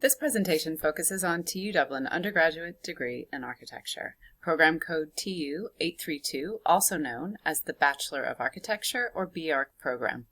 This presentation focuses on TU Dublin undergraduate degree in architecture, program code TU832, also known as the Bachelor of Architecture or BArch program.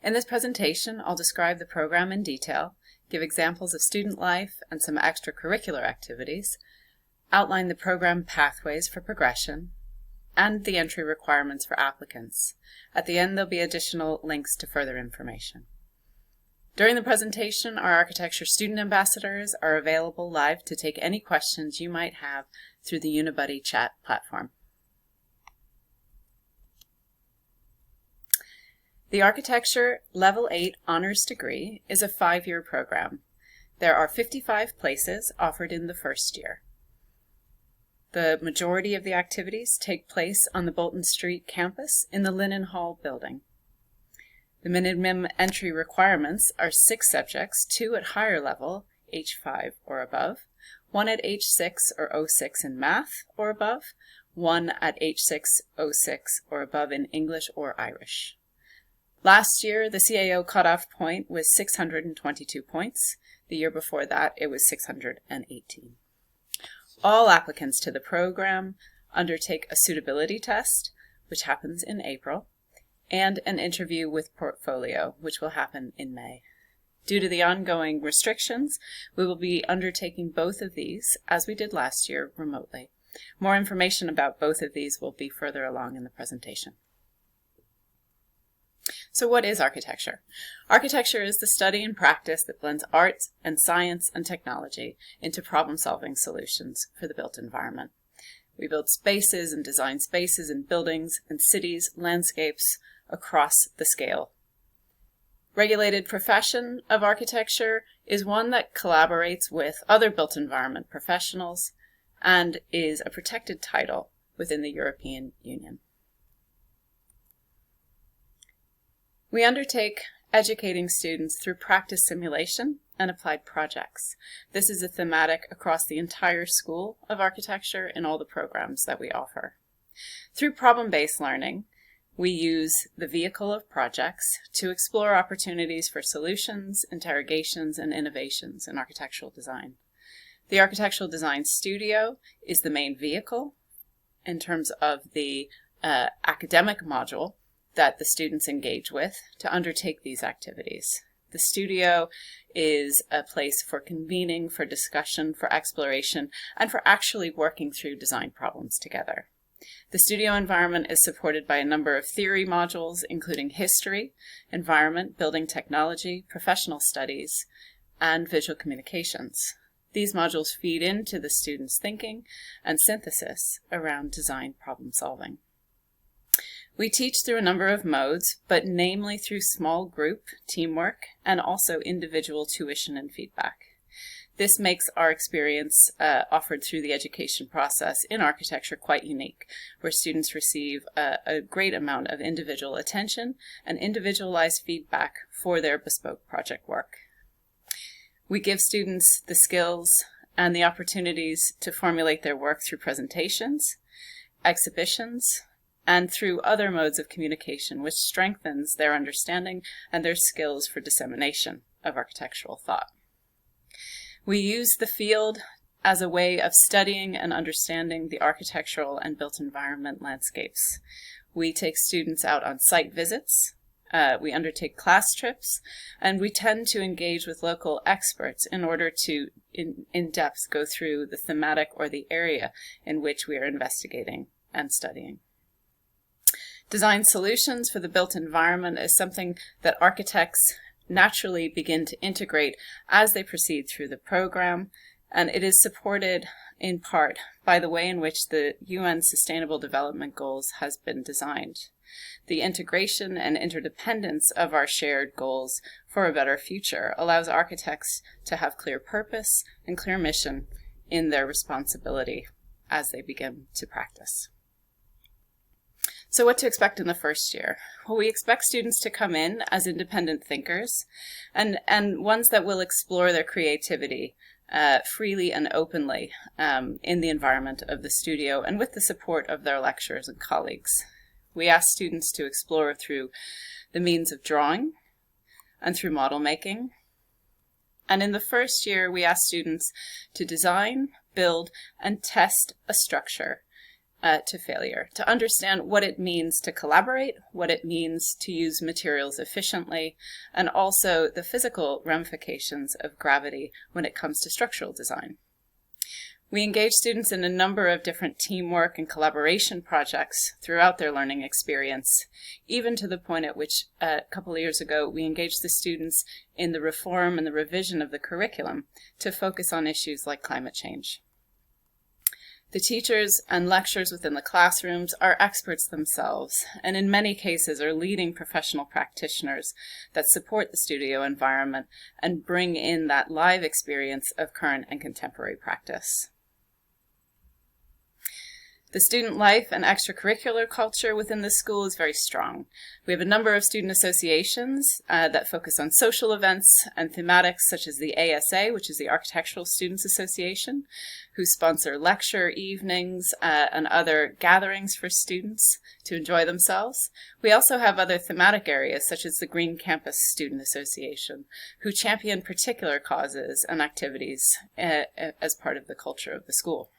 In this presentation, I'll describe the program in detail, give examples of student life and some extracurricular activities, outline the program pathways for progression, and the entry requirements for applicants. At the end, there'll be additional links to further information. During the presentation, our architecture student ambassadors are available live to take any questions you might have through the Unibuddy chat platform. The Architecture Level 8 Honors Degree is a 5-year program. There are 55 places offered in the first year. The majority of the activities take place on the Bolton Street campus in the Linen Hall building. The minimum entry requirements are 6 subjects, 2 at higher level, H5 or above, 1 at H6 or O6 in math or above, 1 at H6, O6 or above in English or Irish. Last year, the CAO cutoff point was 622 points. The year before that, it was 618. All applicants to the program undertake a suitability test, which happens in April, and an interview with portfolio, which will happen in May. Due to the ongoing restrictions, we will be undertaking both of these, as we did last year, remotely. More information about both of these will be further along in the presentation. So what is architecture? Architecture is the study and practice that blends art and science and technology into problem-solving solutions for the built environment. We build spaces and design spaces in buildings and cities, landscapes, across the scale. Regulated profession of architecture is one that collaborates with other built environment professionals and is a protected title within the European Union. We undertake educating students through practice simulation and applied projects. This is a thematic across the entire School of Architecture in all the programs that we offer. Through problem-based learning, we use the vehicle of projects to explore opportunities for solutions, interrogations, and innovations in architectural design. The Architectural Design Studio is the main vehicle in terms of the academic module that the students engage with to undertake these activities. The studio is a place for convening, for discussion, for exploration, and for actually working through design problems together. The studio environment is supported by a number of theory modules, including history, environment, building technology, professional studies, and visual communications. These modules feed into the students' thinking and synthesis around design problem solving. We teach through a number of modes, but namely through small group, teamwork, and also individual tuition and feedback. This makes our experience offered through the education process in architecture quite unique, where students receive a great amount of individual attention and individualized feedback for their bespoke project work. We give students the skills and the opportunities to formulate their work through presentations, exhibitions, and through other modes of communication, which strengthens their understanding and their skills for dissemination of architectural thought. We use the field as a way of studying and understanding the architectural and built environment landscapes. We take students out on site visits, we undertake class trips, and we tend to engage with local experts in order to, in depth, go through the thematic or the area in which we are investigating and studying. Design solutions for the built environment is something that architects naturally begin to integrate as they proceed through the program, and it is supported in part by the way in which the UN Sustainable Development Goals has been designed. The integration and interdependence of our shared goals for a better future allows architects to have clear purpose and clear mission in their responsibility as they begin to practice. So what to expect in the first year? Well, we expect students to come in as independent thinkers and ones that will explore their creativity freely and openly in the environment of the studio and with the support of their lecturers and colleagues. We ask students to explore through the means of drawing and through model making, And in the first year, we asked students to design, build, and test a structure to failure, to understand what it means to collaborate, what it means to use materials efficiently, and also the physical ramifications of gravity when it comes to structural design. We engage students in a number of different teamwork and collaboration projects throughout their learning experience, even to the point at which a couple of years ago we engaged the students in the reform and the revision of the curriculum to focus on issues like climate change. The teachers and lecturers within the classrooms are experts themselves, and in many cases are leading professional practitioners that support the studio environment and bring in that live experience of current and contemporary practice. The student life and extracurricular culture within the school is very strong. We have a number of student associations that focus on social events and thematics such as the ASA, which is the Architectural Students Association, who sponsor lecture evenings and other gatherings for students to enjoy themselves. We also have other thematic areas such as the Green Campus Student Association, who champion particular causes and activities as part of the culture of the school.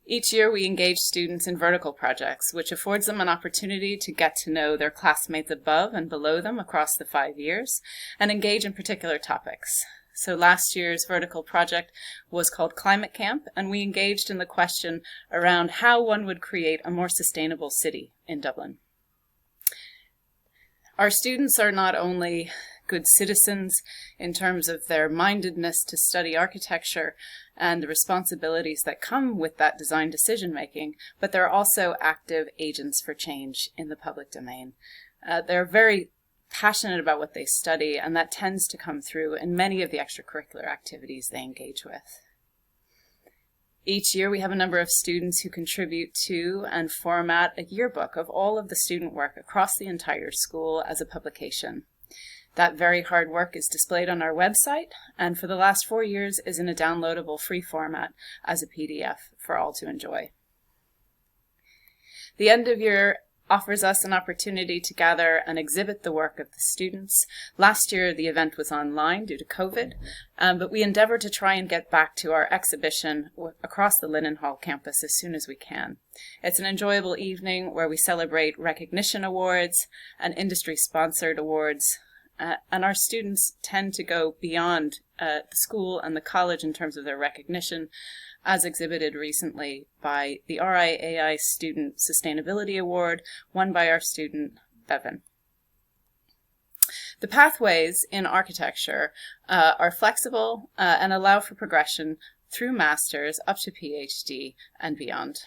Each year we engage students in vertical projects, which affords them an opportunity to get to know their classmates above and below them across the 5 years and engage in particular topics. So last year's vertical project was called Climate Camp, and we engaged in the question around how one would create a more sustainable city in Dublin. Our students are not only good citizens in terms of their mindedness to study architecture and the responsibilities that come with that design decision making, but they're also active agents for change in the public domain. They're very passionate about what they study, and that tends to come through in many of the extracurricular activities they engage with. Each year we have a number of students who contribute to and format a yearbook of all of the student work across the entire school as a publication. That very hard work is displayed on our website, and for the last 4 years is in a downloadable free format as a PDF for all to enjoy. The end of year offers us an opportunity to gather and exhibit the work of the students. Last year the event was online due to COVID, but we endeavor to try and get back to our exhibition across the Linen Hall campus as soon as we can. It's an enjoyable evening where we celebrate recognition awards and industry-sponsored awards, and our students tend to go beyond the school and the college in terms of their recognition, as exhibited recently by the RIAI Student Sustainability Award, won by our student, Bevan. The pathways in architecture are flexible and allow for progression through master's up to PhD and beyond.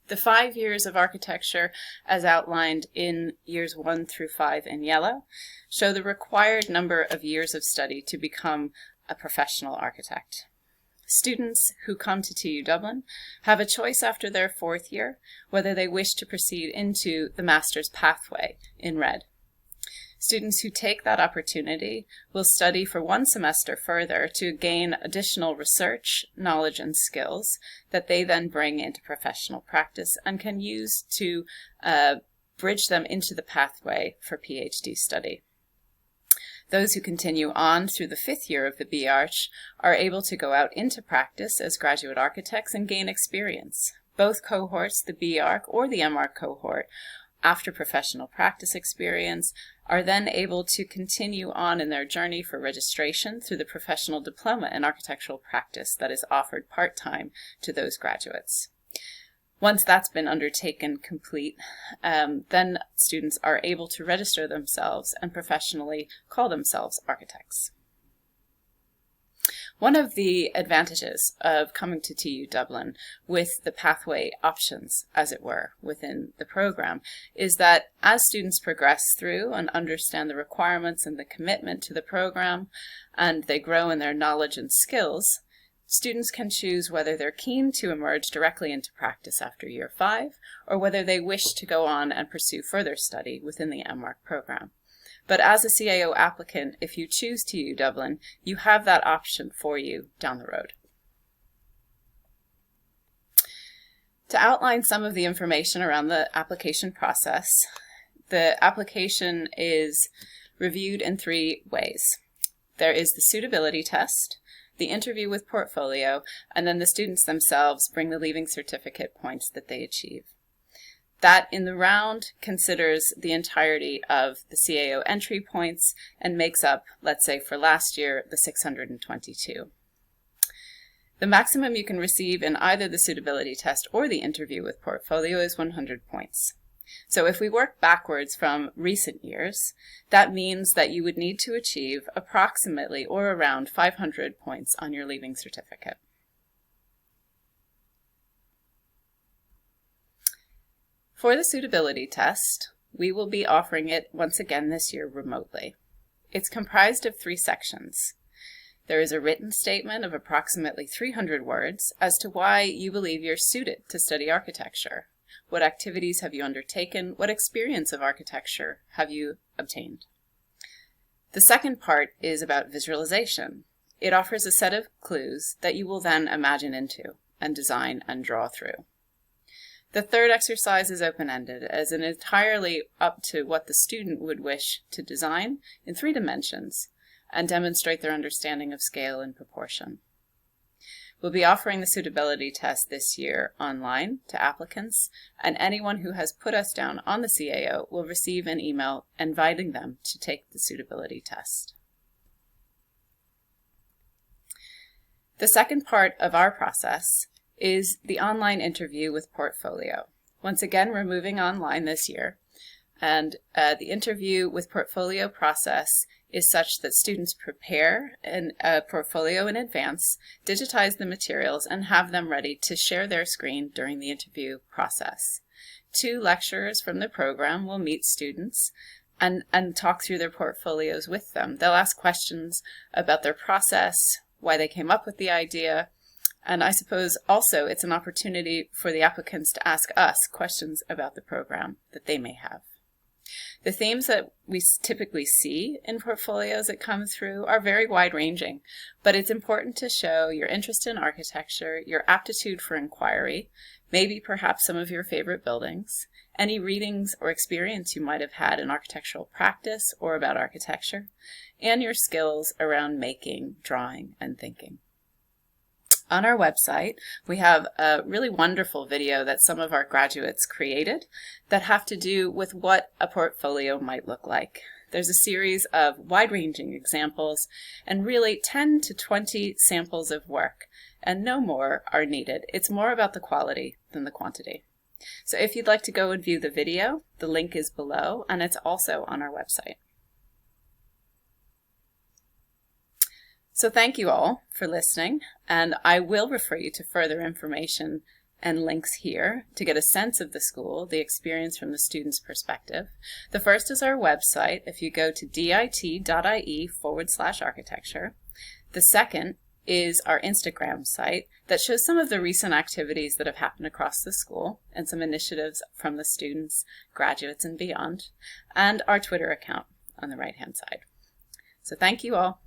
The 5 years of architecture, as outlined in years 1 through 5 in yellow, show the required number of years of study to become a professional architect. Students who come to TU Dublin have a choice after their 4th year whether they wish to proceed into the master's pathway in red. Students who take that opportunity will study for 1 semester further to gain additional research, knowledge, and skills that they then bring into professional practice and can use to bridge them into the pathway for PhD study. Those who continue on through the 5th year of the B-Arch are able to go out into practice as graduate architects and gain experience. Both cohorts, the B-Arch or the M-Arch cohort, after professional practice experience, are then able to continue on in their journey for registration through the professional diploma in architectural practice that is offered part-time to those graduates. Once that's been undertaken complete, then students are able to register themselves and professionally call themselves architects. One of the advantages of coming to TU Dublin with the pathway options, as it were, within the program is that as students progress through and understand the requirements and the commitment to the program, and they grow in their knowledge and skills, students can choose whether they're keen to emerge directly into practice after year 5, or whether they wish to go on and pursue further study within the M.Arch program. But as a CAO applicant, if you choose TU Dublin, you have that option for you down the road. To outline some of the information around the application process, the application is reviewed in 3 ways. There is the suitability test, the interview with portfolio, and then the students themselves bring the Leaving Certificate points that they achieve. That in the round considers the entirety of the CAO entry points and makes up, let's say for last year, the 622. The maximum you can receive in either the suitability test or the interview with portfolio is 100 points. So if we work backwards from recent years, that means that you would need to achieve approximately or around 500 points on your Leaving Certificate. For the suitability test, we will be offering it once again this year remotely. It's comprised of 3 sections. There is a written statement of approximately 300 words as to why you believe you're suited to study architecture. What activities have you undertaken? What experience of architecture have you obtained? The second part is about visualization. It offers a set of clues that you will then imagine into and design and draw through. The third exercise is open-ended, as in entirely up to what the student would wish to design in 3 dimensions and demonstrate their understanding of scale and proportion. We'll be offering the suitability test this year online to applicants, and anyone who has put us down on the CAO will receive an email inviting them to take the suitability test. The second part of our process is the online interview with portfolio. Once again, we're moving online this year, and the interview with portfolio process is such that students prepare a portfolio in advance, digitize the materials, and have them ready to share their screen during the interview process. 2 lecturers from the program will meet students and talk through their portfolios with them. They'll ask questions about their process, why they came up with the idea, and I suppose also it's an opportunity for the applicants to ask us questions about the program that they may have. The themes that we typically see in portfolios that come through are very wide-ranging, but it's important to show your interest in architecture, your aptitude for inquiry, maybe perhaps some of your favorite buildings, any readings or experience you might have had in architectural practice or about architecture, and your skills around making, drawing, and thinking. On our website, we have a really wonderful video that some of our graduates created that have to do with what a portfolio might look like. There's a series of wide-ranging examples and really 10 to 20 samples of work, and no more are needed. It's more about the quality than the quantity. So if you'd like to go and view the video, the link is below, and it's also on our website. So thank you all for listening, and I will refer you to further information and links here to get a sense of the school, the experience from the student's perspective. The first is our website, if you go to dit.ie/architecture. The second is our Instagram site that shows some of the recent activities that have happened across the school and some initiatives from the students, graduates, and beyond, and our Twitter account on the right-hand side. So thank you all.